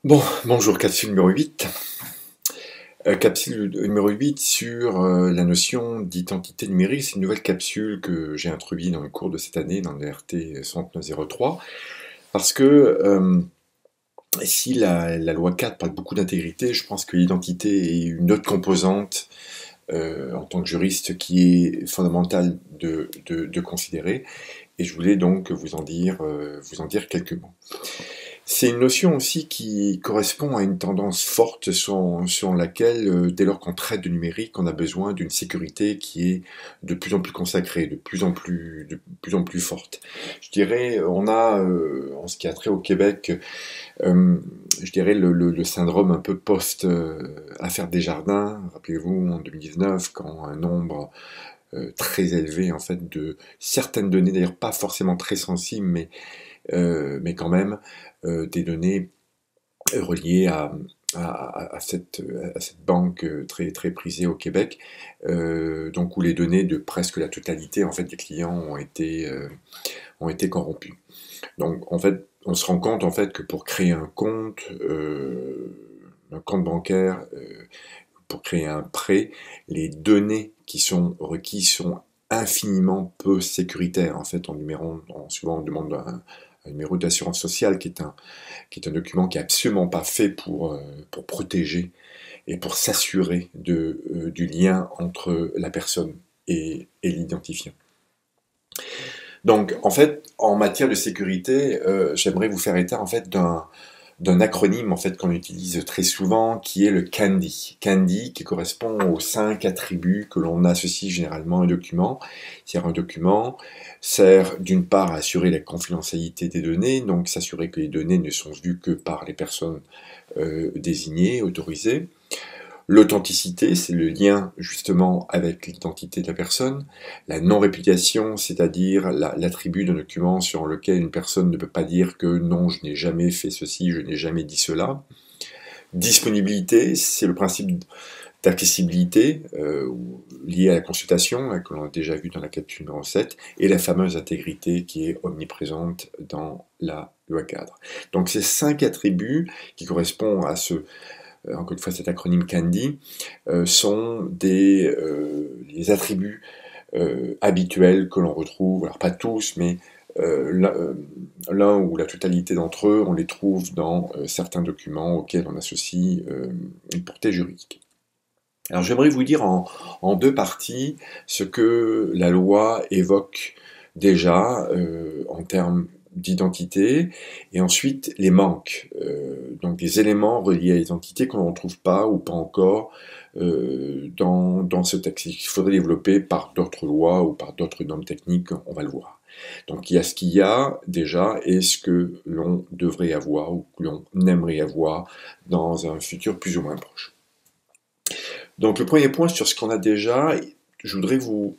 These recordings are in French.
Bon, bonjour, capsule numéro 8. Capsule numéro 8 sur la notion d'identité numérique. C'est une nouvelle capsule que j'ai introduite dans le cours de cette année, dans le RT 6903, parce que si la loi 4 parle beaucoup d'intégrité, je pense que l'identité est une autre composante en tant que juriste qui est fondamentale de considérer, et je voulais donc vous en dire quelques mots. C'est une notion aussi qui correspond à une tendance forte sur laquelle, dès lors qu'on traite de numérique, on a besoin d'une sécurité qui est de plus en plus consacrée, de plus en plus forte. Je dirais, on a, en ce qui a trait au Québec, je dirais le syndrome un peu post-affaire Desjardins. Rappelez-vous, en 2019, quand un nombre très élevé en fait de certaines données, d'ailleurs pas forcément très sensibles, mais quand même des données reliées à cette banque très, très prisée au Québec, donc où les données de presque la totalité en fait, des clients ont été corrompues. Donc en fait, on se rend compte en fait que pour créer un compte bancaire, pour créer un prêt, les données qui sont requises sont infiniment peu sécuritaires. En fait, souvent on demande un numéro d'assurance sociale qui est un document qui est absolument pas fait pour protéger et pour s'assurer du lien entre la personne et l'identifiant. Donc, en fait, en matière de sécurité, j'aimerais vous faire état en fait d'un acronyme en fait qu'on utilise très souvent, qui est le CANDI. CANDI qui correspond aux 5 attributs que l'on associe généralement à un document. C'est-à-dire un document sert d'une part à assurer la confidentialité des données, donc s'assurer que les données ne sont vues que par les personnes désignées, autorisées. L'authenticité, c'est le lien justement avec l'identité de la personne. La non-répudiation, c'est-à-dire l'attribut d'un document sur lequel une personne ne peut pas dire que non, je n'ai jamais fait ceci, je n'ai jamais dit cela. Disponibilité, c'est le principe d'accessibilité lié à la consultation, que l'on a déjà vu dans la capsule numéro 7, et la fameuse intégrité qui est omniprésente dans la loi cadre. Donc ces 5 attributs qui correspondent à encore une fois cet acronyme CANDI, sont les attributs habituels que l'on retrouve, alors pas tous, mais l'un ou la totalité d'entre eux, on les trouve dans certains documents auxquels on associe une portée juridique. Alors j'aimerais vous dire en deux parties ce que la loi évoque déjà en termes d'identité, et ensuite les manques, donc des éléments reliés à l'identité qu'on ne retrouve pas ou pas encore dans ce texte, qu'il faudrait développer par d'autres lois ou par d'autres normes techniques, on va le voir. Donc il y a ce qu'il y a déjà et ce que l'on devrait avoir ou que l'on aimerait avoir dans un futur plus ou moins proche. Donc le premier point sur ce qu'on a déjà, je voudrais vous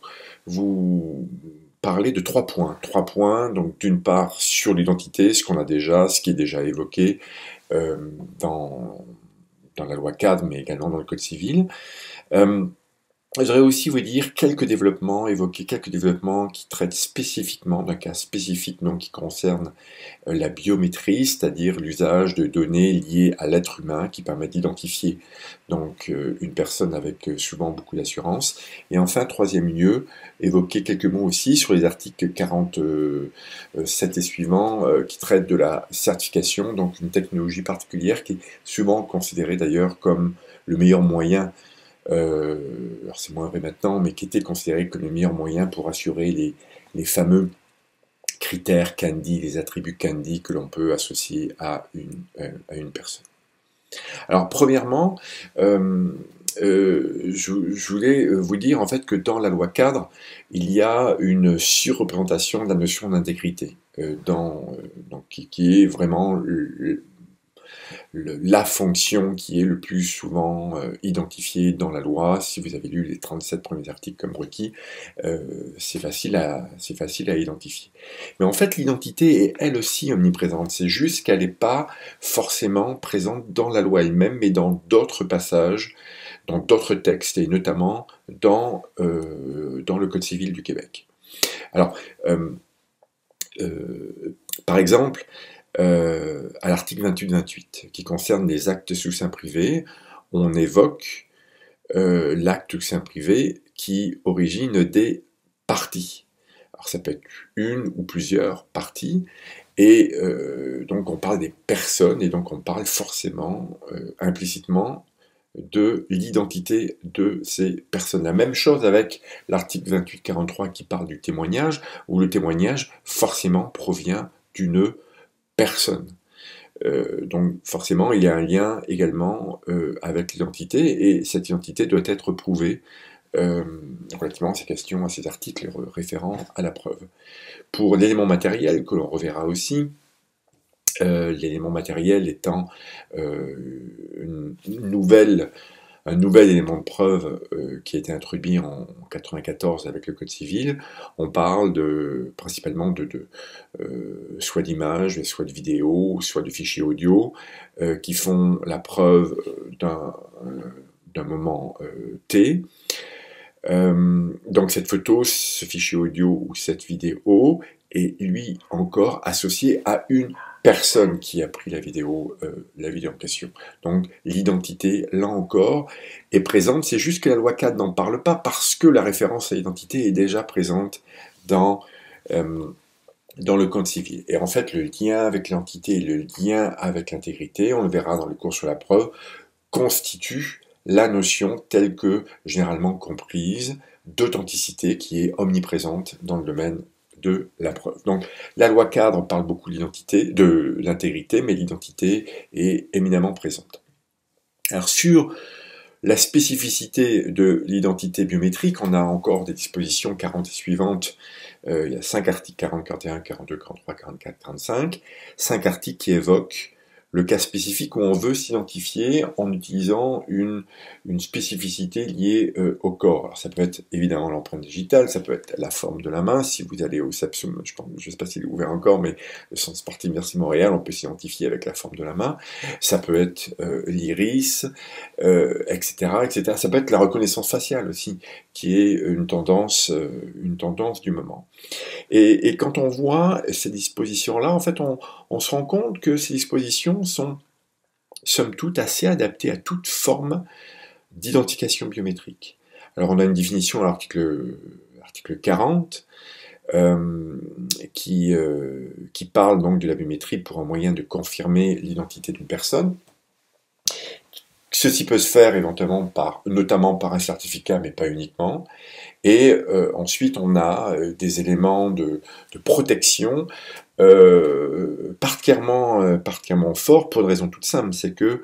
parler de trois points. Trois points, donc d'une part sur l'identité, ce qu'on a déjà, ce qui est déjà évoqué euh, dans, dans la loi cadre, mais également dans le Code civil. Euh, je voudrais aussi vous dire évoquer quelques développements qui traitent spécifiquement d'un cas spécifique, donc qui concerne la biométrie, c'est-à-dire l'usage de données liées à l'être humain qui permet d'identifier donc une personne avec souvent beaucoup d'assurance. Et enfin, troisième lieu, évoquer quelques mots aussi sur les articles 47 et suivants qui traitent de la certification, donc une technologie particulière qui est souvent considérée d'ailleurs comme le meilleur moyen, alors c'est moins vrai maintenant, mais qui était considéré comme le meilleur moyen pour assurer les fameux critères Candy, les attributs Candy que l'on peut associer à une personne. Alors, premièrement, je voulais vous dire en fait que dans la loi cadre, il y a une surreprésentation de la notion d'intégrité, donc qui est vraiment la fonction qui est le plus souvent identifiée dans la loi. Si vous avez lu les 37 premiers articles comme requis, c'est facile à identifier. Mais en fait, l'identité est elle aussi omniprésente. C'est juste qu'elle n'est pas forcément présente dans la loi elle-même, mais dans d'autres passages, dans d'autres textes, et notamment dans le Code civil du Québec. Alors, par exemple, à l'article 28-28, qui concerne les actes sous seing privé. On évoque l'acte sous seing privé qui origine des parties. Alors ça peut être une ou plusieurs parties, et donc on parle des personnes, et donc on parle forcément, implicitement, de l'identité de ces personnes. La même chose avec l'article 28-43 qui parle du témoignage, où le témoignage forcément provient d'une personne. Donc forcément, il y a un lien également avec l'identité, et cette identité doit être prouvée relativement à ces questions, à ces articles référents à la preuve. Pour l'élément matériel, que l'on reverra aussi, l'élément matériel étant un nouvel élément de preuve qui a été introduit en 1994 avec le Code civil. On parle principalement soit d'images, soit de vidéos, soit de fichiers audio qui font la preuve d'un moment T. Donc cette photo, ce fichier audio ou cette vidéo est lui encore associé à une personne qui a pris la vidéo en question. Donc l'identité, là encore, est présente. C'est juste que la loi 4 n'en parle pas parce que la référence à l'identité est déjà présente dans le Code civil. Et en fait, le lien avec l'entité et le lien avec l'intégrité, on le verra dans le cours sur la preuve, constitue la notion telle que généralement comprise d'authenticité qui est omniprésente dans le domaine de la preuve. Donc la loi cadre parle beaucoup de l'intégrité, mais l'identité est éminemment présente. Alors sur la spécificité de l'identité biométrique, on a encore des dispositions 40 et suivantes. Il y a 5 articles, 40, 41, 42, 43, 44, 35, 5 articles qui évoquent le cas spécifique où on veut s'identifier en utilisant une spécificité liée au corps. Alors ça peut être évidemment l'empreinte digitale, ça peut être la forme de la main. Si vous allez au SAPSUM, je ne sais pas s'il est ouvert encore, mais le Centre Sportif Merci Montréal, on peut s'identifier avec la forme de la main. Ça peut être l'iris, etc., etc. Ça peut être la reconnaissance faciale aussi, qui est une tendance du moment. Et quand on voit ces dispositions-là, en fait, on se rend compte que ces dispositions sont, somme toute, assez adaptées à toute forme d'identification biométrique. Alors, on a une définition à l'article 40, qui parle donc de la biométrie pour un moyen de confirmer l'identité d'une personne. Ceci peut se faire éventuellement notamment par un certificat, mais pas uniquement. Et ensuite, on a des éléments de protection particulièrement forts pour une raison toute simple, c'est que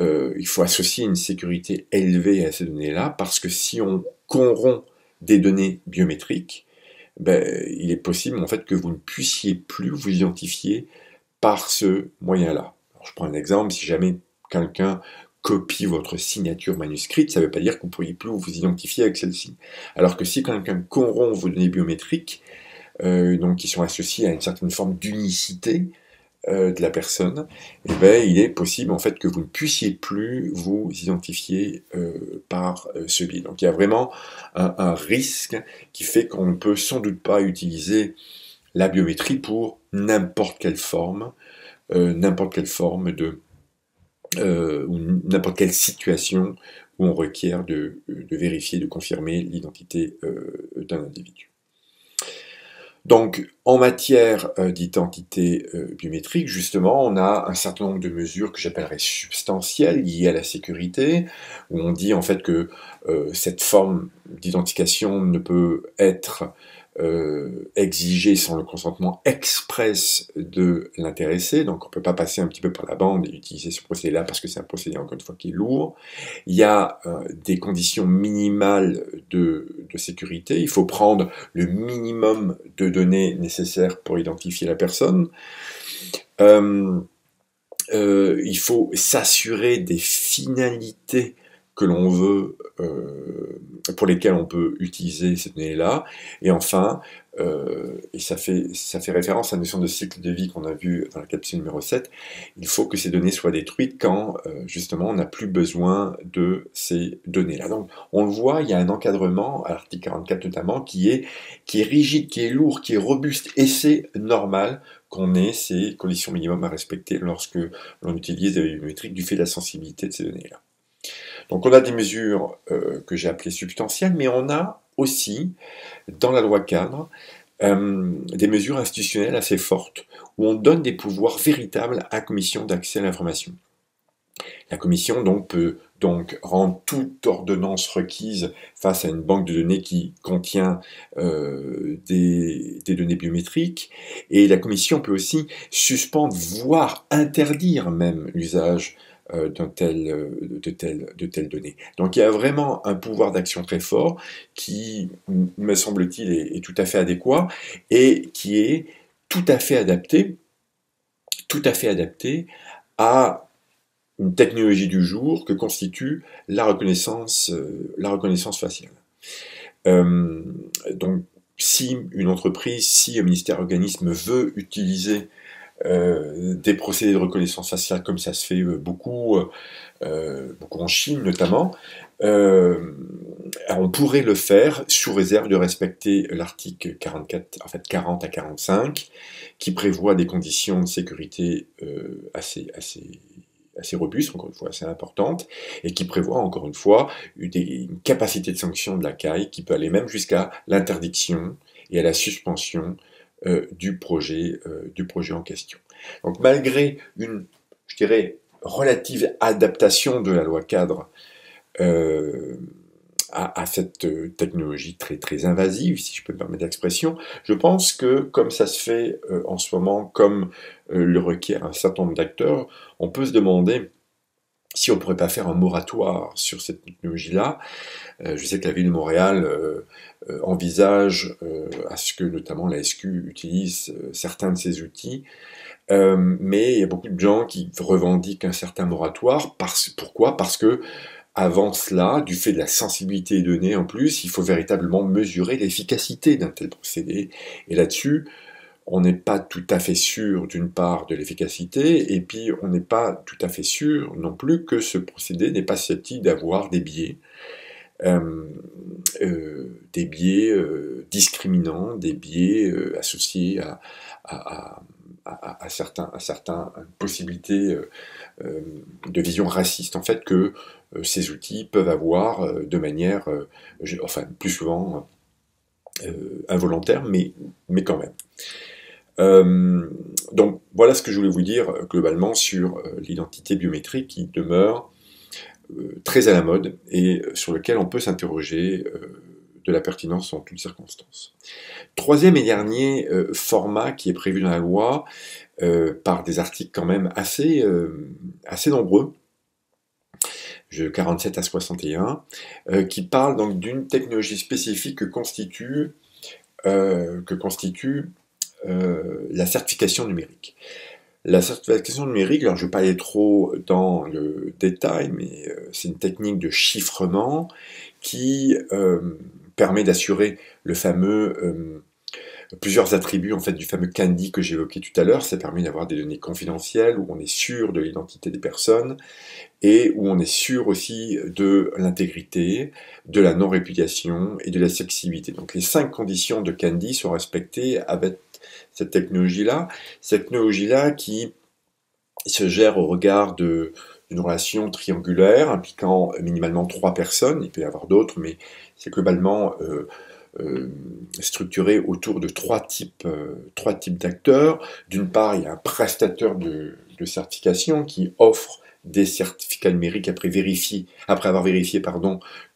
il faut associer une sécurité élevée à ces données-là, parce que si on corrompt des données biométriques, il est possible en fait que vous ne puissiez plus vous identifier par ce moyen-là. Je prends un exemple, si jamais quelqu'un copie votre signature manuscrite, ça ne veut pas dire que vous ne pourriez plus vous identifier avec celle-ci. Alors que si quelqu'un corrompt vos données biométriques, donc qui sont associées à une certaine forme d'unicité de la personne, il est possible en fait que vous ne puissiez plus vous identifier par ce biais. Donc il y a vraiment un risque qui fait qu'on ne peut sans doute pas utiliser la biométrie pour n'importe quelle forme ou n'importe quelle situation où on requiert de vérifier, de confirmer l'identité d'un individu. Donc, en matière d'identité biométrique, justement, on a un certain nombre de mesures que j'appellerais substantielles liées à la sécurité, où on dit en fait que cette forme d'identification ne peut être exigée sans le consentement express de l'intéressé, donc on ne peut pas passer un petit peu par la bande et utiliser ce procédé-là parce que c'est un procédé, encore une fois, qui est lourd. Il y a des conditions minimales de sécurité, il faut prendre le minimum de données nécessaires pour identifier la personne. Il faut s'assurer des finalités que l'on veut, pour lesquelles on peut utiliser ces données-là. Et enfin, et ça fait référence à la notion de cycle de vie qu'on a vu dans la capsule numéro 7, il faut que ces données soient détruites quand, justement, on n'a plus besoin de ces données-là. Donc, on le voit, il y a un encadrement, à l'article 44 notamment, qui est rigide, qui est lourd, qui est robuste, et c'est normal qu'on ait ces conditions minimum à respecter lorsque l'on utilise des données biométriques du fait de la sensibilité de ces données-là. Donc on a des mesures que j'ai appelées substantielles, mais on a aussi, dans la loi cadre, des mesures institutionnelles assez fortes, où on donne des pouvoirs véritables à la commission d'accès à l'information. La commission donc, peut donc rendre toute ordonnance requise face à une banque de données qui contient des données biométriques, et la commission peut aussi suspendre, voire interdire même l'usage de telles données. Donc il y a vraiment un pouvoir d'action très fort qui, me semble-t-il, est tout à fait adéquat et qui est tout à fait adapté à une technologie du jour que constitue la reconnaissance faciale. Donc, si une entreprise, si un ministère organisme veut utiliser des procédés de reconnaissance faciale comme ça se fait beaucoup en Chine notamment, on pourrait le faire sous réserve de respecter l'article 44, en fait 40 à 45, qui prévoit des conditions de sécurité assez robuste, encore une fois assez importante, et qui prévoit encore une fois une capacité de sanction de la CAI qui peut aller même jusqu'à l'interdiction et à la suspension du projet en question. Donc malgré une, je dirais, relative adaptation de la loi cadre à cette technologie très, très invasive, si je peux me permettre l'expression, je pense que comme ça se fait en ce moment, comme le requiert un certain nombre d'acteurs, on peut se demander si on ne pourrait pas faire un moratoire sur cette technologie-là. Je sais que la ville de Montréal envisage à ce que notamment la SQ utilise certains de ces outils, mais il y a beaucoup de gens qui revendiquent un certain moratoire. Pourquoi? Parce que avant cela, du fait de la sensibilité des données en plus, il faut véritablement mesurer l'efficacité d'un tel procédé. Et là-dessus, on n'est pas tout à fait sûr d'une part de l'efficacité, et puis on n'est pas tout à fait sûr non plus que ce procédé n'est pas susceptible d'avoir des biais discriminants, des biais associés à certaines possibilités de vision raciste, en fait, que ces outils peuvent avoir de manière, enfin, plus souvent involontaire, mais quand même. Donc voilà ce que je voulais vous dire globalement sur l'identité biométrique qui demeure très à la mode et sur lequel on peut s'interroger de la pertinence en toutes circonstances. Troisième et dernier format qui est prévu dans la loi par des articles quand même assez nombreux, 47 à 61, qui parle donc d'une technologie spécifique que constitue la certification numérique. La certification numérique, alors je ne vais pas aller trop dans le détail, mais c'est une technique de chiffrement qui permet d'assurer le fameux plusieurs attributs en fait du fameux candy que j'évoquais tout à l'heure. Ça permet d'avoir des données confidentielles où on est sûr de l'identité des personnes et où on est sûr aussi de l'intégrité, de la non-répudiation et de la accessibilité. Donc les 5 conditions de candy sont respectées avec cette technologie-là qui se gère au regard d'une relation triangulaire impliquant minimalement 3 personnes. Il peut y avoir d'autres, mais c'est globalement structuré autour de trois types d'acteurs. D'une part, il y a un prestataire de certification qui offre des certificats numériques après avoir vérifié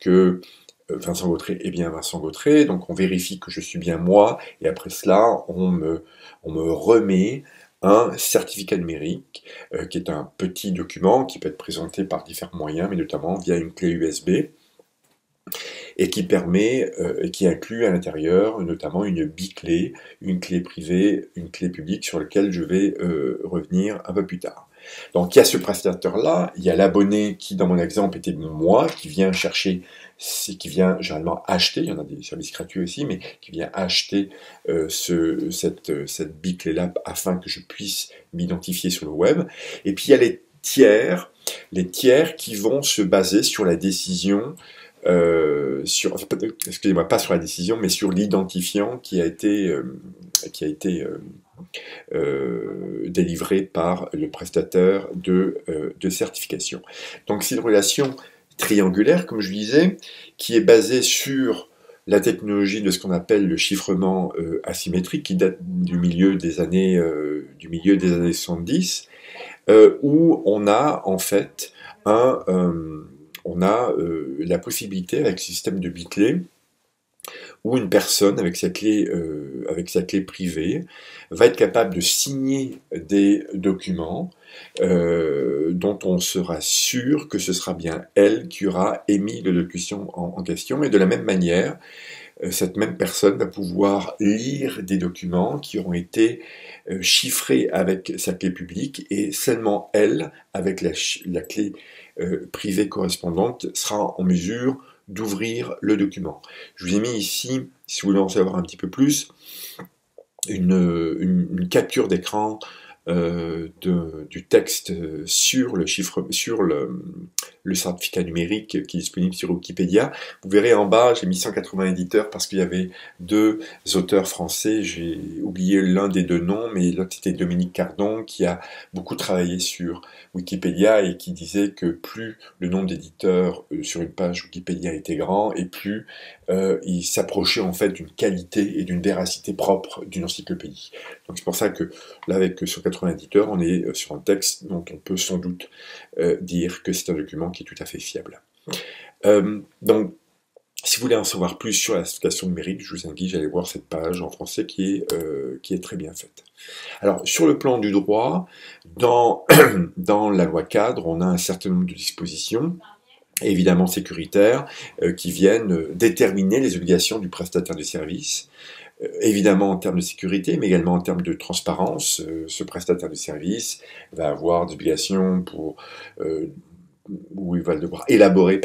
que Vincent Gautré est bien Vincent Gautré, donc on vérifie que je suis bien moi, et après cela, on me remet un certificat numérique, qui est un petit document qui peut être présenté par différents moyens, mais notamment via une clé USB, et qui permet, qui inclut à l'intérieur notamment une biclé, une clé privée, une clé publique sur laquelle je vais revenir un peu plus tard. Donc il y a ce prestataire-là, il y a l'abonné qui, dans mon exemple, était moi, qui vient généralement acheter, il y en a des services gratuits aussi, mais qui vient acheter cette biclé-là afin que je puisse m'identifier sur le web. Et puis il y a les tiers qui vont se baser sur la décision enfin, excusez-moi, pas sur la décision, mais sur l'identifiant qui a été délivré par le prestataire de certification. Donc c'est une relation triangulaire, comme je disais, qui est basée sur la technologie de ce qu'on appelle le chiffrement asymétrique, qui date du milieu des années 70, où on a en fait la possibilité avec ce système de bit-clés où une personne avec sa clé privée va être capable de signer des documents dont on sera sûr que ce sera bien elle qui aura émis le document en question. Et de la même manière, cette même personne va pouvoir lire des documents qui auront été chiffrés avec sa clé publique, et seulement elle, avec la clé privée correspondante, sera en mesure d'ouvrir le document. Je vous ai mis ici, si vous voulez en savoir un petit peu plus, une capture d'écran du texte sur le certificat numérique qui est disponible sur Wikipédia. Vous verrez en bas, j'ai mis 180 éditeurs parce qu'il y avait 2 auteurs français. J'ai oublié l'un des 2 noms, mais l'autre c'était Dominique Cardon, qui a beaucoup travaillé sur Wikipédia et qui disait que plus le nombre d'éditeurs sur une page Wikipédia était grand, et plus il s'approchait en fait d'une qualité et d'une véracité propre d'une encyclopédie. Donc c'est pour ça que là, avec 180 éditeurs, on est sur un texte dont on peut sans doute dire que c'est un document qui est tout à fait fiable. Donc, si vous voulez en savoir plus sur la certification numérique, je vous invite à aller voir cette page en français qui est très bien faite. Alors, sur le plan du droit, dans la loi cadre, on a un certain nombre de dispositions, évidemment sécuritaires, qui viennent déterminer les obligations du prestataire de service. Évidemment en termes de sécurité, mais également en termes de transparence. Ce prestataire de service va avoir des obligations où il va devoir élaborer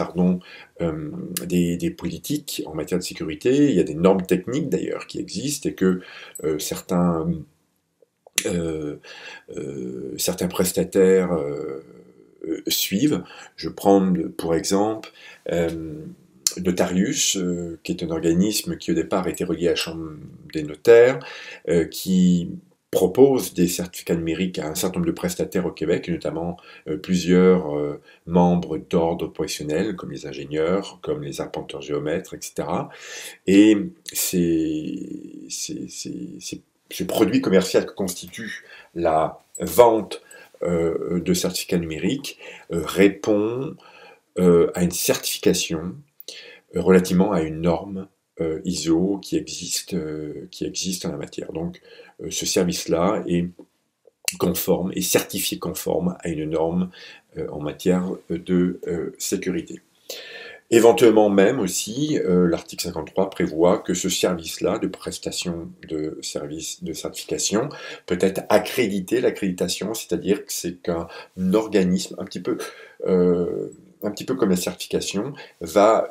des politiques en matière de sécurité. Il y a des normes techniques d'ailleurs qui existent et que certains prestataires suivent. Je prends pour exemple Notarius, qui est un organisme qui au départ était relié à la Chambre des notaires, qui propose des certificats numériques à un certain nombre de prestataires au Québec, et notamment plusieurs membres d'ordre professionnels, comme les ingénieurs, comme les arpenteurs géomètres, etc. Et ce produit commercial que constitue la vente de certificats numériques répond à une certification relativement à une norme ISO qui existe en la matière. Donc ce service-là est conforme et certifié conforme à une norme en matière de sécurité. Éventuellement même aussi, l'article 53 prévoit que ce service-là de prestation de services de certification peut être accrédité. L'accréditation, c'est-à-dire que c'est qu'un organisme un petit peu comme la certification, va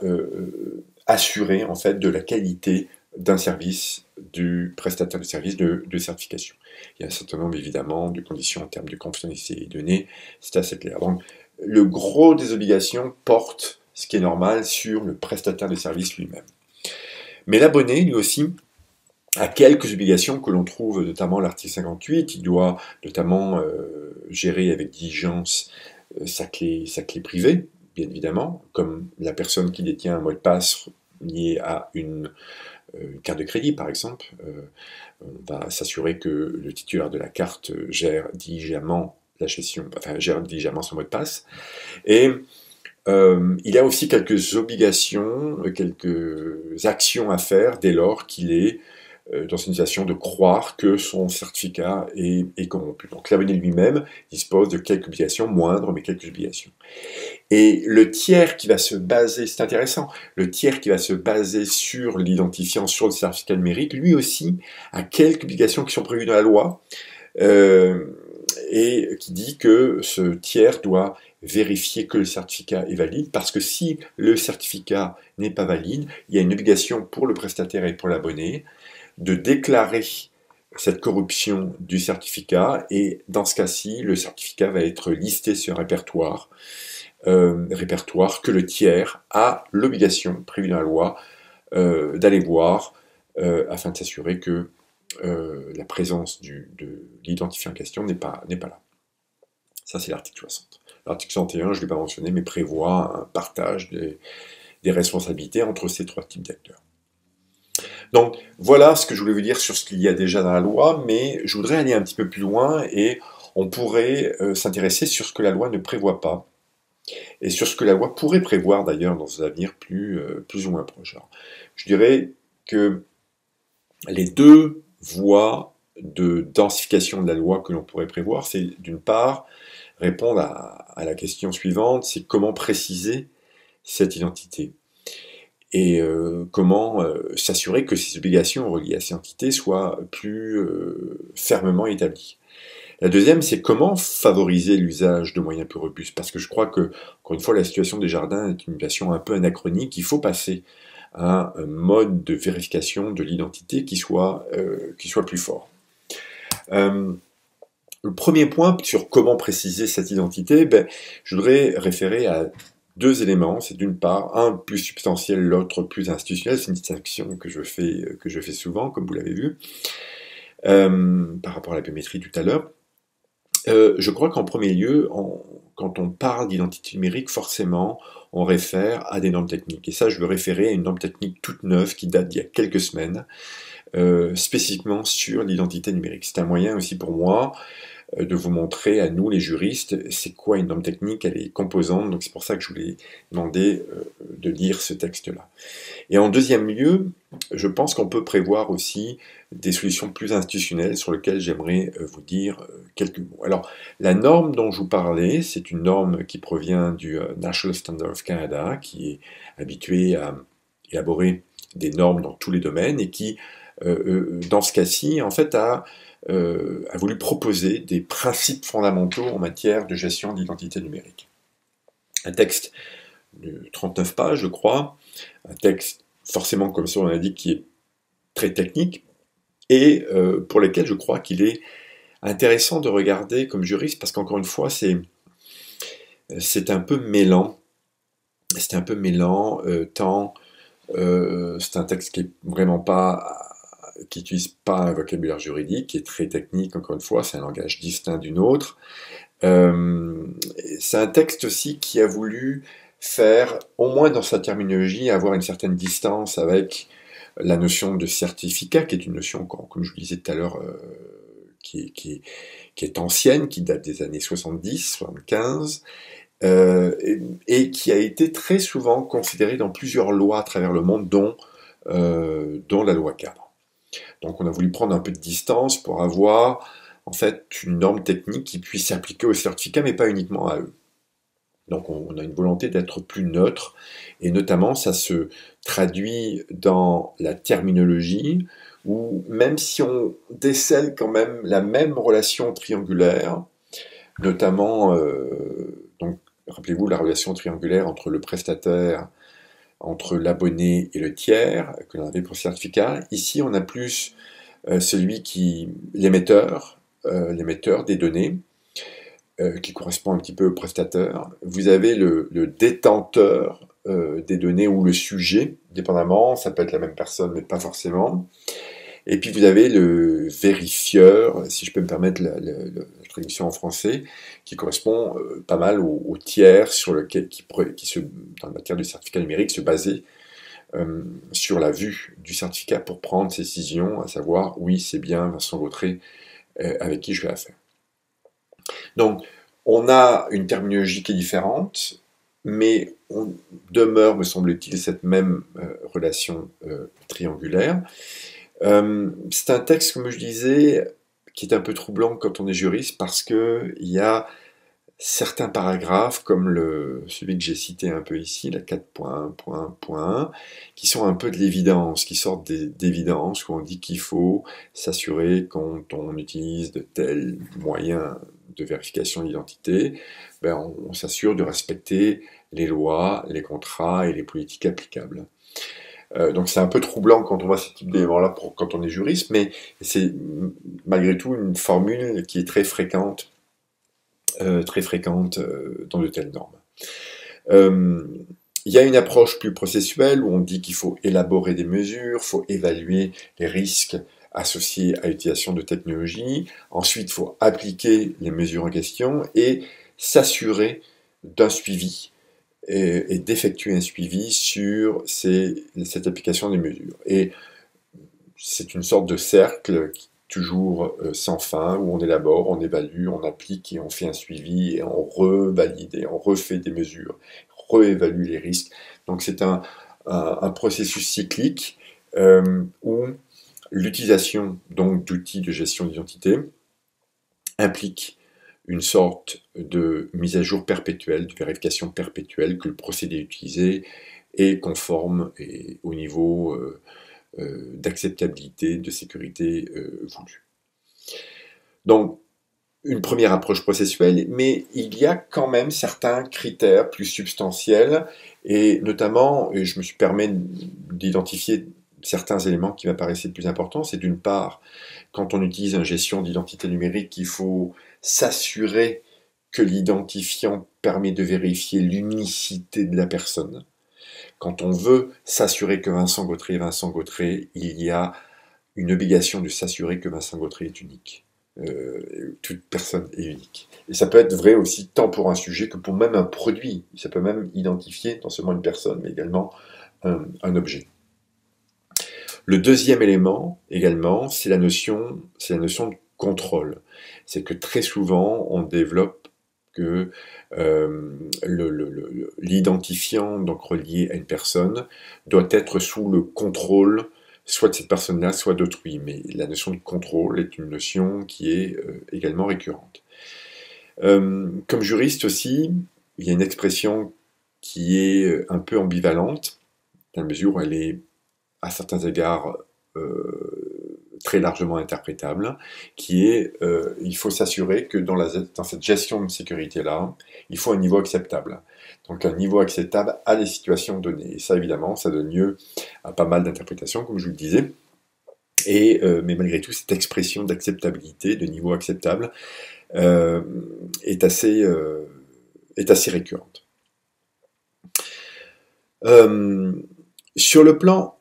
assurer en fait de la qualité d'un service du prestataire de service de certification. Il y a un certain nombre évidemment de conditions en termes de confidentialité des données, c'est assez clair. Donc le gros des obligations porte, ce qui est normal, sur le prestataire de service lui-même. Mais l'abonné, lui aussi, a quelques obligations que l'on trouve notamment à l'article 58. Il doit notamment gérer avec diligence sa clé privée, bien évidemment, comme la personne qui détient un mot de passe lié à une carte de crédit, par exemple. On va s'assurer que le titulaire de la carte gère diligemment gère diligemment son mot de passe. Et il y a aussi quelques obligations, quelques actions à faire dès lors qu'il est dans une situation de croire que son certificat est corrompu. Donc l'abonné lui-même dispose de quelques obligations, moindres, mais quelques obligations. Et le tiers qui va se baser, c'est intéressant, le tiers qui va se baser sur l'identifiant, sur le certificat numérique, lui aussi a quelques obligations qui sont prévues dans la loi, et qui dit que ce tiers doit vérifier que le certificat est valide, parce que si le certificat n'est pas valide, il y a une obligation pour le prestataire et pour l'abonné de déclarer cette corruption du certificat, et dans ce cas-ci, le certificat va être listé sur un répertoire répertoire que le tiers a l'obligation, prévue dans la loi, d'aller voir afin de s'assurer que la présence de l'identifiant en question n'est pas là. Ça, c'est l'article 60. L'article 61, je ne l'ai pas mentionné, mais prévoit un partage des responsabilités entre ces trois types d'acteurs. Donc, voilà ce que je voulais vous dire sur ce qu'il y a déjà dans la loi, mais je voudrais aller un petit peu plus loin et on pourrait s'intéresser sur ce que la loi ne prévoit pas et sur ce que la loi pourrait prévoir d'ailleurs dans un avenir plus ou moins proche. Alors, je dirais que les deux voies de densification de la loi que l'on pourrait prévoir, c'est d'une part répondre à la question suivante, c'est comment préciser cette identité et comment s'assurer que ces obligations reliées à cette identité soient plus fermement établies. La deuxième, c'est comment favoriser l'usage de moyens plus robustes, parce que je crois que, encore une fois, la situation des jardins est une situation un peu anachronique, il faut passer à un mode de vérification de l'identité qui soit plus fort. Le premier point sur comment préciser cette identité, je voudrais référer à deux éléments. C'est d'une part, un plus substantiel, l'autre plus institutionnel. C'est une distinction que je fais souvent, comme vous l'avez vu, par rapport à la biométrie tout à l'heure. Je crois qu'en premier lieu, quand on parle d'identité numérique, forcément, on réfère à des normes techniques. Et ça, je veux référer à une norme technique toute neuve qui date d'il y a quelques semaines, spécifiquement sur l'identité numérique. C'est un moyen aussi pour moi de vous montrer à nous, les juristes, c'est quoi une norme technique, elle est composante, donc c'est pour ça que je voulais demander de lire ce texte-là. Et en deuxième lieu, je pense qu'on peut prévoir aussi des solutions plus institutionnelles sur lesquelles j'aimerais vous dire quelques mots. Alors, la norme dont je vous parlais, c'est une norme qui provient du National Standard of Canada, qui est habitué à élaborer des normes dans tous les domaines et qui, dans ce cas-ci, en fait, a voulu proposer des principes fondamentaux en matière de gestion d'identité numérique. Un texte de 39 pages, je crois, un texte forcément, comme ça on l'a dit, qui est très technique, et pour lequel je crois qu'il est intéressant de regarder comme juriste, parce qu'encore une fois, c'est un peu mêlant. C'est un peu mêlant, tant c'est un texte qui est vraiment pas qui n'utilise pas un vocabulaire juridique, qui est très technique, encore une fois, c'est un langage distinct d'une autre. C'est un texte aussi qui a voulu faire, au moins dans sa terminologie, avoir une certaine distance avec la notion de certificat, qui est une notion, comme je vous disais tout à l'heure, qui est ancienne, qui date des années 70, 75, et qui a été très souvent considérée dans plusieurs lois à travers le monde, dont la loi cadre. Donc on a voulu prendre un peu de distance pour avoir en fait une norme technique qui puisse s'appliquer aux certificats, mais pas uniquement à eux. Donc on a une volonté d'être plus neutre, et notamment ça se traduit dans la terminologie, où même si on décèle quand même la même relation triangulaire, notamment, donc rappelez-vous la relation triangulaire entre le prestataire, entre l'abonné et le tiers, que l'on avait pour le certificat. Ici, on a plus l'émetteur des données, qui correspond un petit peu au prestataire. Vous avez le détenteur des données ou le sujet, dépendamment, ça peut être la même personne, mais pas forcément. Et puis vous avez le vérifieur, si je peux me permettre la traduction en français, qui correspond pas mal au tiers sur lequel, dans la matière du certificat numérique, se basait sur la vue du certificat pour prendre ses décisions, à savoir, oui, c'est bien Vincent Vautret avec qui je fais affaire. Donc, on a une terminologie qui est différente, mais on demeure, me semble-t-il, cette même relation triangulaire. C'est un texte, comme je disais, qui est un peu troublant quand on est juriste, parce qu'il y a certains paragraphes, comme celui que j'ai cité un peu ici, la 4.1.1, qui sont un peu de l'évidence, qui sortent d'évidence, où on dit qu'il faut s'assurer quand on utilise de tels moyens de vérification d'identité, on s'assure de respecter les lois, les contrats et les politiques applicables. Donc c'est un peu troublant quand on voit ce type d'éléments-là quand on est juriste, mais c'est malgré tout une formule qui est très fréquente dans de telles normes. Euh, il y a une approche plus processuelle où on dit qu'il faut élaborer des mesures, il faut évaluer les risques associés à l'utilisation de technologies. Ensuite, il faut appliquer les mesures en question et s'assurer d'un suivi et d'effectuer un suivi sur cette application des mesures. Et c'est une sorte de cercle toujours sans fin, où on élabore, on évalue, on applique et on fait un suivi et on revalide et on refait des mesures, réévalue les risques. Donc c'est un processus cyclique où l'utilisation donc d'outils de gestion d'identité implique une sorte de mise à jour perpétuelle, de vérification perpétuelle que le procédé utilisé est conforme et au niveau d'acceptabilité, de sécurité voulue. Donc, une première approche processuelle, mais il y a quand même certains critères plus substantiels, et notamment, et je me suis permis d'identifier certains éléments qui m'apparaissaient plus importants. C'est d'une part, quand on utilise une gestion d'identité numérique, il faut s'assurer que l'identifiant permet de vérifier l'unicité de la personne. Quand on veut s'assurer que Vincent Gautret est Vincent Gautret, il y a une obligation de s'assurer que Vincent Gautret est unique. Toute personne est unique. Et ça peut être vrai aussi tant pour un sujet que pour même un produit. Ça peut même identifier non seulement une personne, mais également un objet. Le deuxième élément, également, c'est la notion de contrôle. C'est que très souvent, on développe que l'identifiant, donc relié à une personne, doit être sous le contrôle soit de cette personne-là, soit d'autrui. Mais la notion de contrôle est une notion qui est également récurrente. Comme juriste aussi, il y a une expression qui est un peu ambivalente, dans la mesure où elle est à certains égards très largement interprétable, qui est il faut s'assurer que dans cette gestion de sécurité-là, il faut un niveau acceptable. Donc un niveau acceptable à les situations données. Et ça, évidemment, ça donne lieu à pas mal d'interprétations, comme je vous le disais. Mais malgré tout, cette expression d'acceptabilité, de niveau acceptable, est assez récurrente. Sur le plan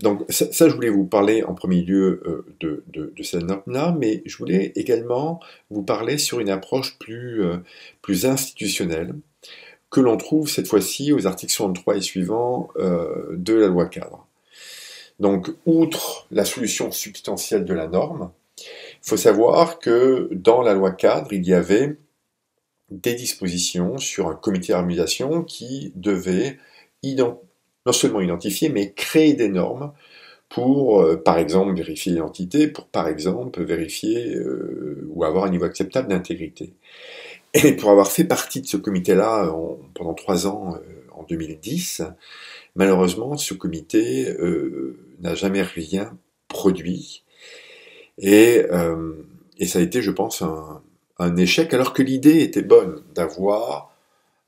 donc ça, je voulais vous parler en premier lieu de cette norme-là, mais je voulais également vous parler sur une approche plus institutionnelle, que l'on trouve cette fois-ci aux articles 63 et suivants de la loi cadre. Donc, outre la solution substantielle de la norme, il faut savoir que dans la loi cadre, il y avait des dispositions sur un comité d'harmonisation qui devait non seulement identifier, mais créer des normes pour, par exemple, vérifier l'identité, pour, par exemple, vérifier ou avoir un niveau acceptable d'intégrité. Et pour avoir fait partie de ce comité-là pendant 3 ans, en 2010, malheureusement, ce comité n'a jamais rien produit. Et ça a été, je pense, un échec, alors que l'idée était bonne d'avoir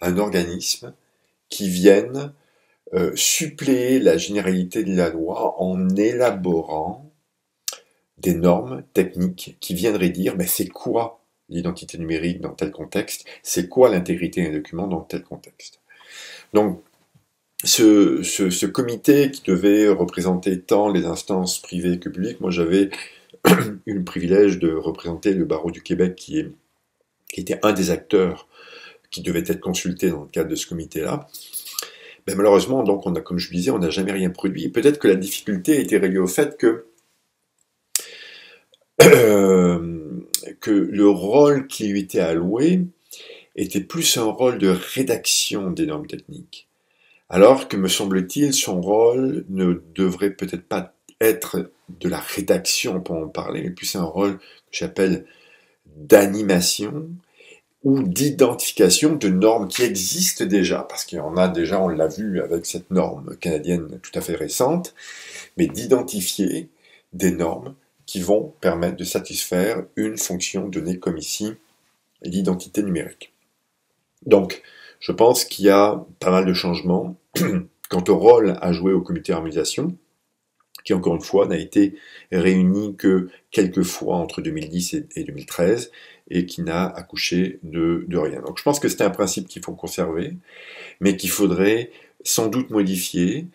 un organisme qui vienne suppléer la généralité de la loi en élaborant des normes techniques qui viendraient dire c'est quoi l'identité numérique dans tel contexte, c'est quoi l'intégrité d'un document dans tel contexte. Donc ce comité qui devait représenter tant les instances privées que publiques, moi j'avais eu le privilège de représenter le barreau du Québec qui était un des acteurs qui devait être consulté dans le cadre de ce comité-là. Malheureusement, donc, comme je le disais, on n'a jamais rien produit. Peut-être que la difficulté était reliée au fait que le rôle qui lui était alloué était plus un rôle de rédaction des normes techniques. Alors que, me semble-t-il, son rôle ne devrait peut-être pas être de la rédaction, pour en parler, mais plus un rôle que j'appelle d'animation ou d'identification de normes qui existent déjà, parce qu'il y en a déjà, on l'a vu avec cette norme canadienne tout à fait récente, mais d'identifier des normes qui vont permettre de satisfaire une fonction donnée comme ici, l'identité numérique. Donc, je pense qu'il y a pas mal de changements quant au rôle à jouer au comité d'harmonisation, qui encore une fois n'a été réuni que quelques fois entre 2010 et 2013, et qui n'a accouché de rien. Donc je pense que c'est un principe qu'il faut conserver, mais qu'il faudrait sans doute modifier,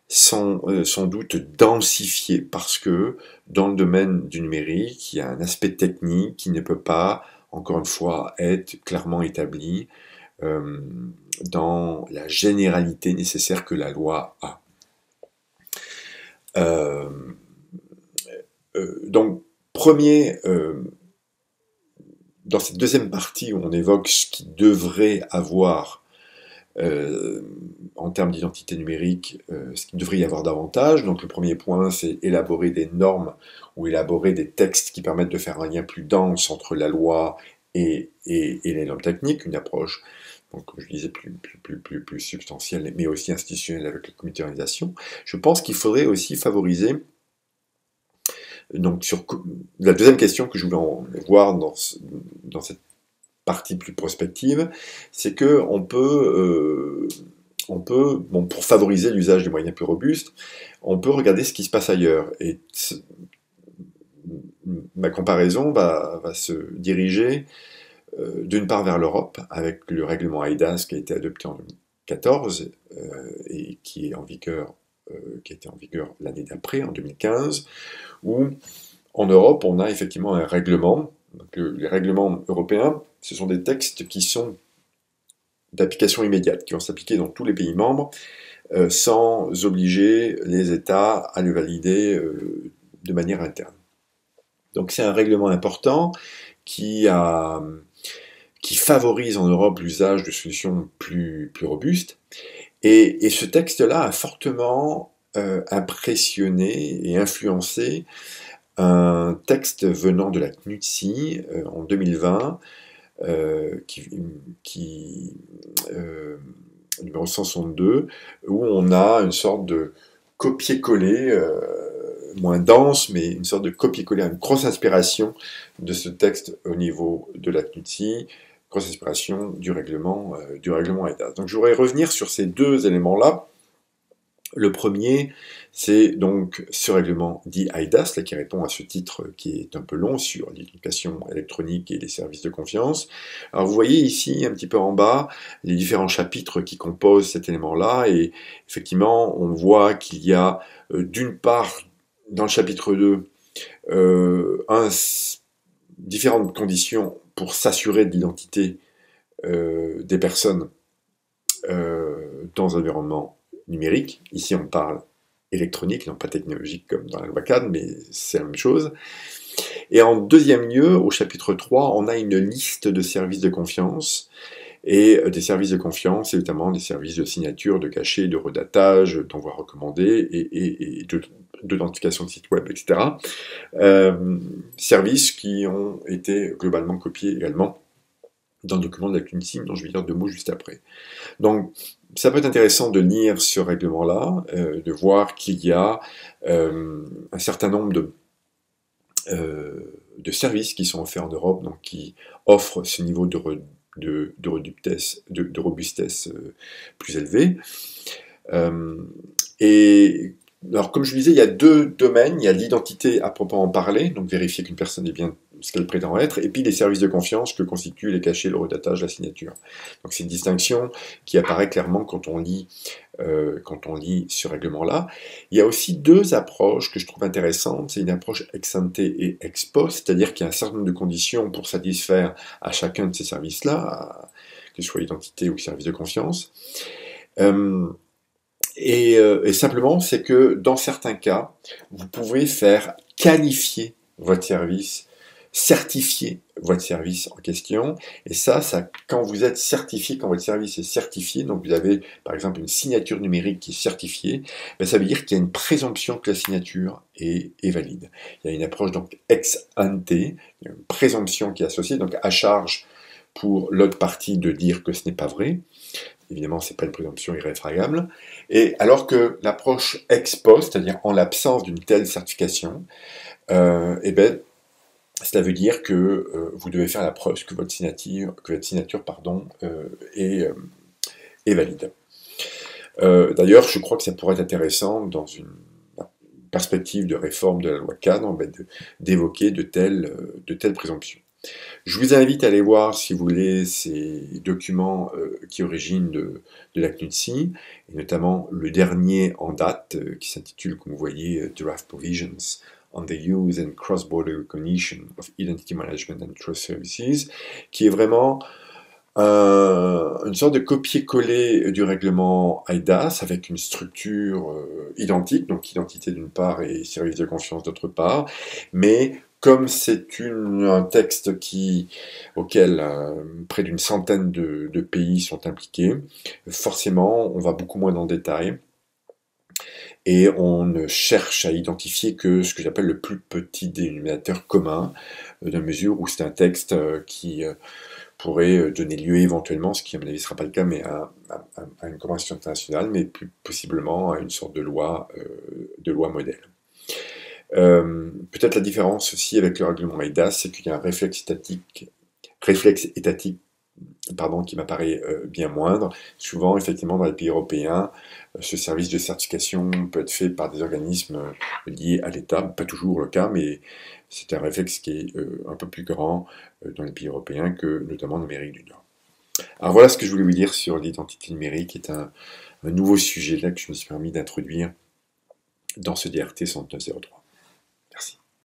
sans doute densifier, parce que dans le domaine du numérique, il y a un aspect technique qui ne peut pas, encore une fois, être clairement établi euh, dans la généralité nécessaire que la loi a. Euh, donc, dans cette deuxième partie où on évoque ce qui devrait avoir en termes d'identité numérique, ce qu'il devrait y avoir davantage. Donc le premier point, c'est élaborer des normes ou élaborer des textes qui permettent de faire un lien plus dense entre la loi et les normes techniques, une approche, donc, comme je disais, plus substantielle, mais aussi institutionnelle avec la communautarisation. Je pense qu'il faudrait aussi favoriser, donc sur la deuxième question que je voulais voir dans cette partie plus prospective, c'est que on peut, bon, pour favoriser l'usage des moyens plus robustes, on peut regarder ce qui se passe ailleurs. Et ma comparaison va se diriger d'une part vers l'Europe, avec le règlement eIDAS qui a été adopté en 2014 et qui est en vigueur, qui a été en vigueur l'année d'après, en 2015, où en Europe, on a effectivement un règlement. Donc, les règlements européens, ce sont des textes qui sont d'application immédiate, qui vont s'appliquer dans tous les pays membres, sans obliger les États à le valider de manière interne. Donc c'est un règlement important qui favorise en Europe l'usage de solutions plus robustes. Et ce texte-là a fortement impressionné et influencé un texte venant de la CNUTSI en 2020, numéro 162, où on a une sorte de copier-coller, moins dense, mais une sorte de copier-coller, une grosse inspiration de ce texte au niveau de la CNUTSI, grosse inspiration du règlement eIDAS. Donc je voudrais revenir sur ces deux éléments-là. Le premier, c'est donc ce règlement dit eIDAS, là, qui répond à ce titre qui est un peu long sur l'identification électronique et les services de confiance. Alors vous voyez ici, un petit peu en bas, les différents chapitres qui composent cet élément-là, et effectivement, on voit qu'il y a d'une part, dans le chapitre 2, différentes conditions pour s'assurer de l'identité des personnes dans un environnement numérique. Ici, on parle électronique, non pas technologique comme dans la loi CAD, mais c'est la même chose. Et en deuxième lieu, au chapitre 3, on a une liste de services de confiance, et des services de confiance, et notamment des services de signature, de cachet, de redatage, d'envoi recommandé, et d'authentification de site web, etc. Services qui ont été globalement copiés également dans le document de la CNUTSI, dont je vais dire deux mots juste après. Donc, ça peut être intéressant de lire ce règlement-là, de voir qu'il y a un certain nombre de services qui sont offerts en Europe, donc qui offrent ce niveau de robustesse plus élevé. Et alors, comme je le disais, il y a deux domaines. Il y a l'identité à proprement parler, donc vérifier qu'une personne est bien ce qu'elle prétend être, et puis les services de confiance que constituent les cachets, le redatage, la signature. Donc c'est une distinction qui apparaît clairement quand on lit ce règlement-là. Il y a aussi deux approches que je trouve intéressantes. C'est une approche ex ante et ex post, c'est-à-dire qu'il y a un certain nombre de conditions pour satisfaire à chacun de ces services-là, que ce soit identité ou service de confiance. Et simplement, c'est que dans certains cas, vous pouvez faire qualifier votre service, certifier votre service en question, et ça, quand vous êtes certifié, quand votre service est certifié, donc vous avez par exemple une signature numérique qui est certifiée, ben ça veut dire qu'il y a une présomption que la signature est valide. Il y a une approche donc ex ante, il y a une présomption qui est associée, donc à charge pour l'autre partie de dire que ce n'est pas vrai. Évidemment, ce n'est pas une présomption irréfragable. Et alors que l'approche ex post, c'est-à-dire en l'absence d'une telle certification, eh ben, cela veut dire que vous devez faire la preuve que votre signature est valide. D'ailleurs, je crois que ça pourrait être intéressant perspective de réforme de la loi cadre, d'évoquer de telles présomptions. Je vous invite à aller voir, si vous voulez, ces documents qui originent de la CNUTSI, et notamment le dernier en date, qui s'intitule, comme vous voyez, Draft Provisions on the Use and Cross-Border Recognition of Identity Management and Trust Services, qui est vraiment une sorte de copier-coller du règlement eIDAS avec une structure identique, donc identité d'une part et service de confiance d'autre part, mais comme c'est un texte auquel près d'une centaine de pays sont impliqués, forcément on va beaucoup moins dans le détail et on ne cherche à identifier que ce que j'appelle le plus petit dénominateur commun, dans la mesure où c'est un texte qui pourrait donner lieu éventuellement, ce qui à mon avis ne sera pas le cas, mais à une convention internationale, mais plus possiblement à une sorte de loi modèle. Peut-être la différence aussi avec le règlement eIDAS, c'est qu'il y a un réflexe étatique qui m'apparaît bien moindre. Souvent, effectivement, dans les pays européens, ce service de certification peut être fait par des organismes liés à l'État, pas toujours le cas, mais c'est un réflexe qui est un peu plus grand dans les pays européens que notamment en Amérique du Nord. Alors voilà ce que je voulais vous dire sur l'identité numérique, qui est un nouveau sujet là que je me suis permis d'introduire dans ce DRT 6903.